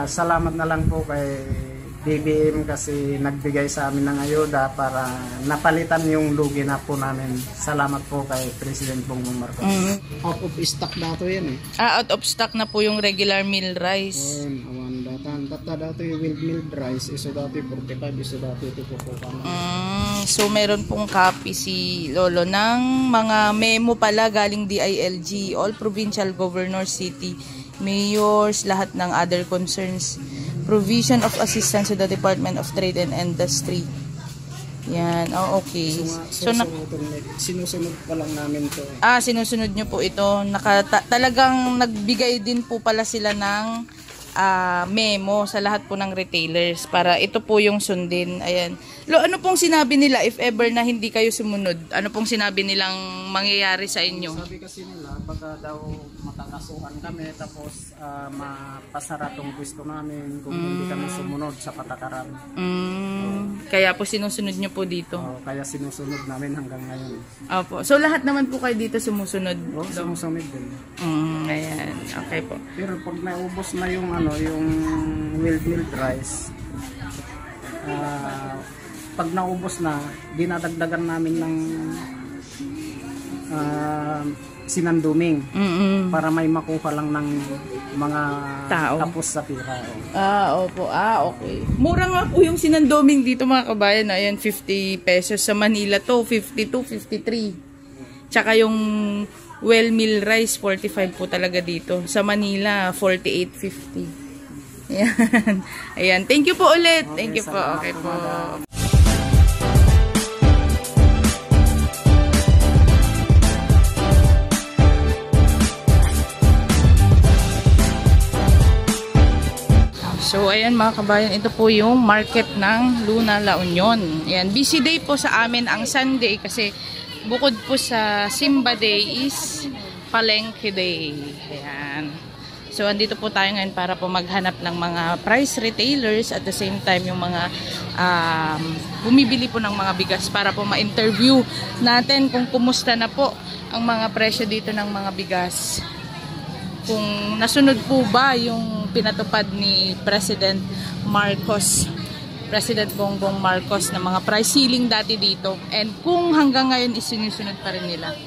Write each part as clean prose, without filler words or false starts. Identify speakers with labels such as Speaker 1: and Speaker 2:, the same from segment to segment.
Speaker 1: Salamat na lang po kay BBM kasi nagbigay sa amin ng ayuda para napalitan yung lugi na po namin. Salamat po kay President Bongbong Marcos. Out of stock dato yan eh.
Speaker 2: Out of stock na po yung regular meal rice.
Speaker 1: Awan datan. Data dato yung milled rice. Iso dati 45, iso dati ito po po.
Speaker 2: So meron pong copy si Lolo ng mga memo pala galing DILG, all provincial governors, city mayors, lahat ng other concerns. Provision of assistance to the Department of Trade and Industry. Yan. Oh, okay.
Speaker 1: Sinusunod pa lang namin to.
Speaker 2: Sinusunod nyo po ito. Talagang nagbigay din po pala sila ng memo sa lahat po ng retailers para ito po yung sundin. Ayan. Ano pong sinabi nila if ever na hindi kayo sumunod? Ano pong sinabi nilang mangyayari sa inyo?
Speaker 1: Sabi kasi nila baka daw matakasuhan kami tapos mapasara tong gusto namin kung hindi kami sumunod sa patakaran.
Speaker 2: Kaya po sinusunod nyo po dito?
Speaker 1: Kaya sinusunod namin hanggang ngayon.
Speaker 2: Opo. So lahat naman po kayo dito sumusunod?
Speaker 1: Sumusunod din.
Speaker 2: Ayan. Okay po.
Speaker 1: Pero pag naubos na yung yung milled rice, pag naubos na, dinadagdagan namin ng sinanduming para may makuha lang ng mga tao tapos sa pira.
Speaker 2: Opo. Okay. Mura nga po yung sinanduming dito mga kabayan. Ayan, 50 pesos. Sa Manila to, 52, 53. Tsaka yung well meal rice, 45 po talaga dito. Sa Manila, 48.50. Ayan. Ayan. Thank you po ulit.
Speaker 1: Okay,
Speaker 2: thank you po. Okay po. So, ayan mga kabayan, ito po yung market ng Luna, La Union. Ayan, busy day po sa amin ang Sunday kasi bukod po sa Simba Day is Palengke Day. Ayan. So, andito po tayo ngayon para po maghanap ng mga price retailers at the same time yung mga bumibili po ng mga bigas para po ma-interview natin kung kumusta na po ang mga presyo dito ng mga bigas. Kung nasunod po ba yung pinatupad ni President Marcos, President Bongbong Marcos na mga price ceiling dati dito and kung hanggang ngayon isinusunod pa rin nila.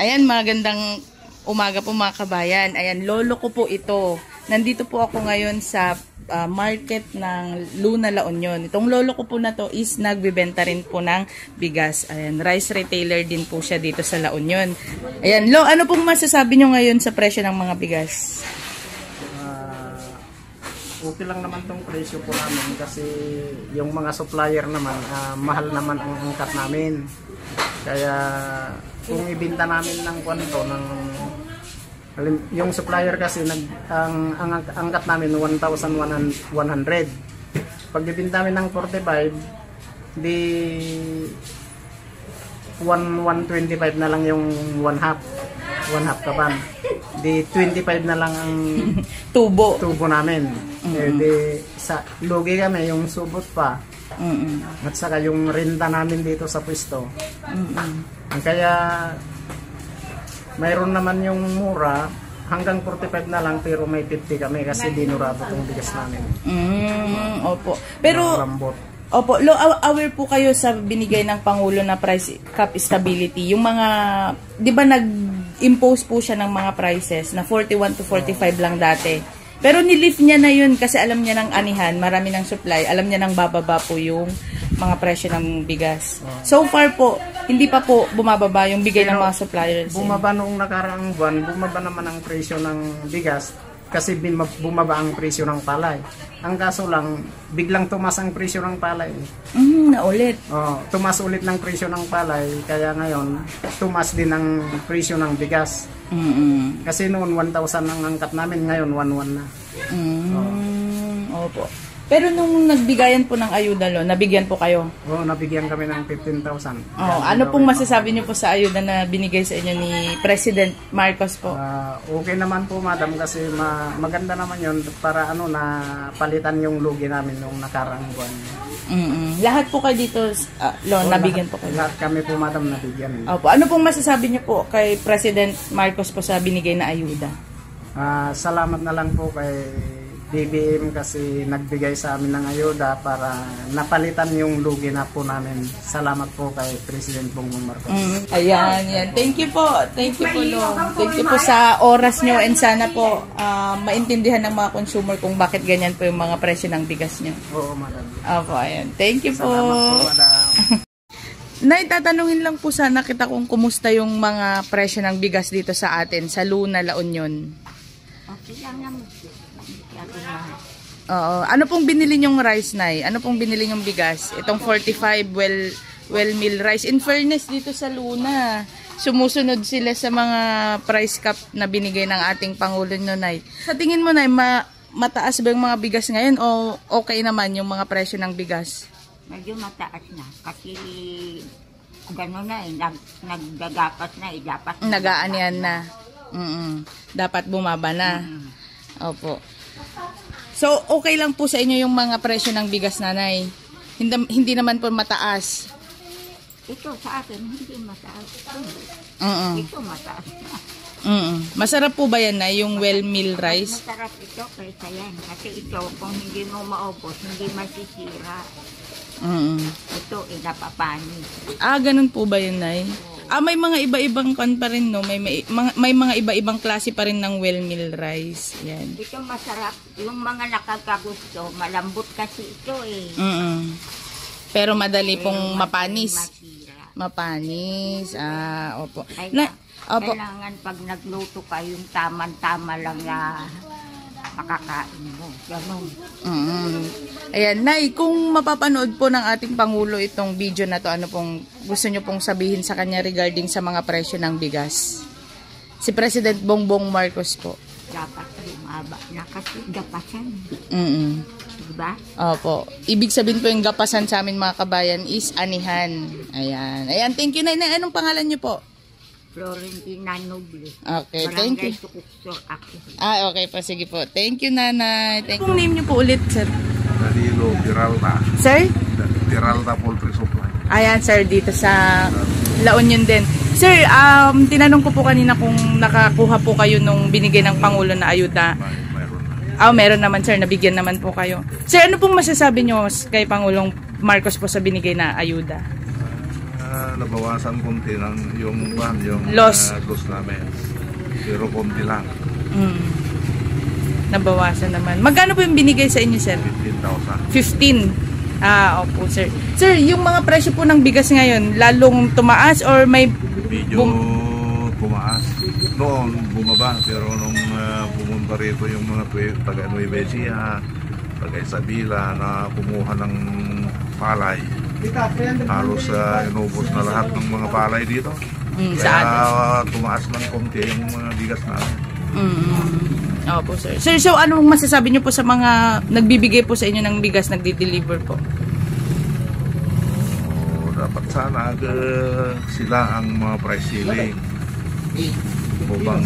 Speaker 2: Ayan, magandang umaga po mga kabayan. Ayan, lolo ko po ito. Nandito po ako ngayon sa market ng Luna, La Union. Itong lolo ko po na to is nagbibenta rin po ng bigas. Ayan, rice retailer din po siya dito sa La Union. Ayan, lo, ano pong masasabi nyo ngayon sa presyo ng mga bigas?
Speaker 1: Okay lang naman tong presyo po namin kasi yung mga supplier naman, mahal naman ang angkat namin. Kaya kung ibenta namin ng kwanto yung supplier kasi ang angkat namin 1,100. Pag ibenta namin ng 45, di 125 na lang yung one half kapan. Di 25 na lang ang tubo namin. Di sa lugi kami yung subot pa. At saka yung renta namin dito sa pwesto. Kaya mayroon naman yung mura hanggang 45 na lang pero may 50 kami kasi dinurado itong bigas namin.
Speaker 2: Opo. Pero opo, aware po kayo sa binigay ng Pangulo na price cap stability. Yung mga, di ba nag-impose po siya ng mga prices na 41 to 45 lang dati. Pero nilift niya na yun kasi alam niya ng anihan, marami ng supply, alam niya ng bababa po yung mga presyo ng bigas. So far po, hindi pa po bumababa yung bigay ng mga suppliers.
Speaker 1: Bumaba noong nakaraang buwan, bumaba naman ang presyo ng bigas kasi bumaba ang presyo ng palay. Ang kaso lang, biglang tumas ang presyo ng palay.
Speaker 2: Naulit.
Speaker 1: Tumas ulit ng presyo ng palay, kaya ngayon, tumas din ang presyo ng bigas. Kasi noon 1,000 ang angkat namin, ngayon 1,100 na.
Speaker 2: Opo. Pero nung nagbigayan po ng ayuda, Lo, nabigyan po kayo?
Speaker 1: Oo, nabigyan kami ng 15,000.
Speaker 2: Oh, ano pong masasabi niyo po sa ayuda na binigay sa inyo ni President Marcos po?
Speaker 1: Okay naman po, madam, kasi maganda naman yun para na palitan yung lugi namin nung nakarang buwan.
Speaker 2: Lahat po kayo dito, Lo, nabigyan po kayo?
Speaker 1: Lahat kami po, madam, nabigyan.
Speaker 2: Opo. Ano pong masasabi niyo po kay President Marcos po sa binigay na ayuda?
Speaker 1: Salamat na lang po kay BBM kasi nagbigay sa amin ng ayuda para napalitan yung lugi na po namin. Salamat po kay President Bongbong Marcos.
Speaker 2: Ayan. Thank you po. Thank you po, Lo. Thank you po sa oras nyo and sana po maintindihan ng mga consumer kung bakit ganyan po yung mga presyo ng bigas nyo.
Speaker 1: Oo, madam.
Speaker 2: Opo, ayan. Thank you po.
Speaker 1: Salamat po, madam.
Speaker 2: Nay, tatanungin lang po sana kita kung kumusta yung mga presyo ng bigas dito sa atin, sa Luna, La Union.
Speaker 3: Okay lang naman.
Speaker 2: Oo. Ano pong binili nyong rice, Nay? Ano pong binili nyong bigas? Itong 45 well meal rice. In fairness, dito sa Luna, sumusunod sila sa mga price cap na binigay ng ating Pangulo nyo, Nay. Sa tingin mo, Nay, mataas ba yung mga bigas ngayon o okay naman yung mga presyo ng bigas?
Speaker 3: Medyo mataas na. Kasi gano'n na nagdagapas na dapat.
Speaker 2: Nagaanihan na. Dapat bumaba na. Opo. So, okay lang po sa inyo yung mga presyo ng bigas, Nanay? Hindi naman po mataas?
Speaker 3: Ito sa akin, hindi mataas. Ito mataas na.
Speaker 2: Masarap po ba yan, Nay, yung well meal rice?
Speaker 3: Masarap ito kaysa yan. Kasi ito, kung hindi mo maubos, hindi masisira. Ito, napapani.
Speaker 2: Ganun po ba yun, Nay? May mga iba-ibang kan pa rin, no? May mga iba-ibang klase pa rin ng well meal rice. Yan.
Speaker 3: Ito masarap. Yung mga nakakagusto, malambot kasi ito eh.
Speaker 2: Pero madali pong mapanis. Mapanis. Opo. Opo.
Speaker 3: Kailangan pag nagluto ka, yung tamang-tama lang na makakain mo. Ganun.
Speaker 2: Ayan, Nay, kung mapapanood po ng ating Pangulo itong video na to, ano pong gusto nyo pong sabihin sa kanya regarding sa mga presyo ng bigas? Si President Bongbong Marcos po.
Speaker 3: Dapat lumaba na kasi gapasan. Diba?
Speaker 2: Opo. Ibig sabihin po yung gapasan sa amin mga kabayan is anihan. Ayan, thank you, Nay. Anong pangalan nyo po?
Speaker 3: Florentina Noble.
Speaker 2: Okay, thank you.
Speaker 3: Ako.
Speaker 2: Okay po. Sige po. Thank you, Nanay. Kung name niyo po ulit, sir?
Speaker 4: Danilo Peralta.
Speaker 2: Sir?
Speaker 4: Peralta Poultry Supply.
Speaker 2: Ayan, sir. Dito sa La Union din. Sir, tinanong ko po kanina kung nakakuha po kayo nung binigay ng Pangulo na ayuda. Meron naman, sir. Nabigyan naman po kayo. Sir, ano pong masasabi nyo kay Pangulong Marcos po sa binigay na ayuda?
Speaker 4: Nabawasan konti ng yung
Speaker 2: loss
Speaker 4: namin. Pero konti lang.
Speaker 2: Nabawasan naman. Magkano po yung binigay sa inyo, sir?
Speaker 4: 15,000.
Speaker 2: 15. Opo, sir. Sir, yung mga presyo po ng bigas ngayon, lalong tumaas or may...
Speaker 4: Medyo tumaas. Noon, bumaba. Pero nung pumunta rito yung mga taga Nueva Ecija, taga Isabela na kumuha ng palay, halos inubos na lahat ng mga palay dito. Kaya tumaas ng konti yung mga bigas namin.
Speaker 2: Opo, sir. Sir, so anong masasabi niyo po sa mga nagbibigay po sa inyo ng bigas, nagdi-deliver po?
Speaker 4: Dapat sana sila ang mga price ceiling upang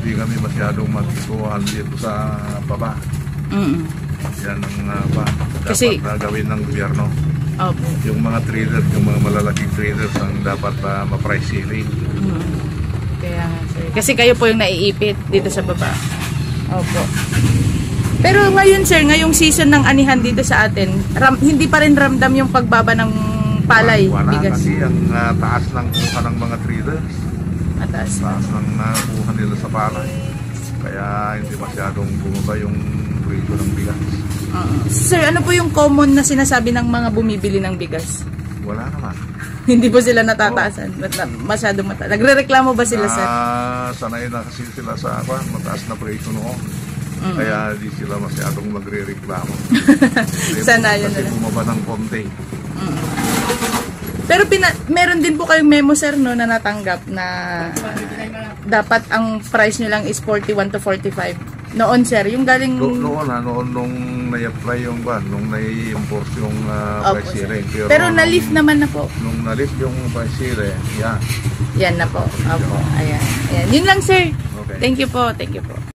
Speaker 4: di kami masyadong matituhan dito sa baba. Yan ang dapat gawin ng gobyerno.
Speaker 2: Opo.
Speaker 4: Yung mga traders, yung mga malalaking traders ang dapat ma-price ceiling.
Speaker 2: Kaya nga, sir. Kasi kayo po yung naiipit dito sa baba. Opo. Pero ngayon, sir, ngayong season ng anihan dito sa atin, hindi pa rin ramdam yung pagbaba ng palay,
Speaker 4: wala
Speaker 2: bigas.
Speaker 4: Kasi ang taas ng kuha ng mga traders.
Speaker 2: Taas
Speaker 4: ng kuha nila sa palay. Kaya hindi masyadong bumaba yung presyo ng bigas.
Speaker 2: Sir, ano po yung common na sinasabi ng mga bumibili ng bigas?
Speaker 4: Wala naman.
Speaker 2: Hindi po sila natataasan? Masyadong mataas. Nagre-reklamo ba sila, sir?
Speaker 4: Sanay na kasi sila sa mataas na presyo noon. Kaya di sila masyadong magre-reklamo.
Speaker 2: Sanayan na lang.
Speaker 4: Kasi bumaba ng konti.
Speaker 2: Pero meron din po kayong memo, sir, no, na natanggap na dapat ang price nyo lang is 41 to 45. Noon, sir, yung galing...
Speaker 4: Noon nung na-apply yung nung na-enforce yung
Speaker 2: Opo,
Speaker 4: price ceiling.
Speaker 2: Pero na-lift naman na po.
Speaker 4: Nung na-lift yung price ceiling, yan.
Speaker 2: Yan na po. Opo, ayan. Ayan. Yun lang, sir.
Speaker 4: Okay.
Speaker 2: Thank you po. Thank you po.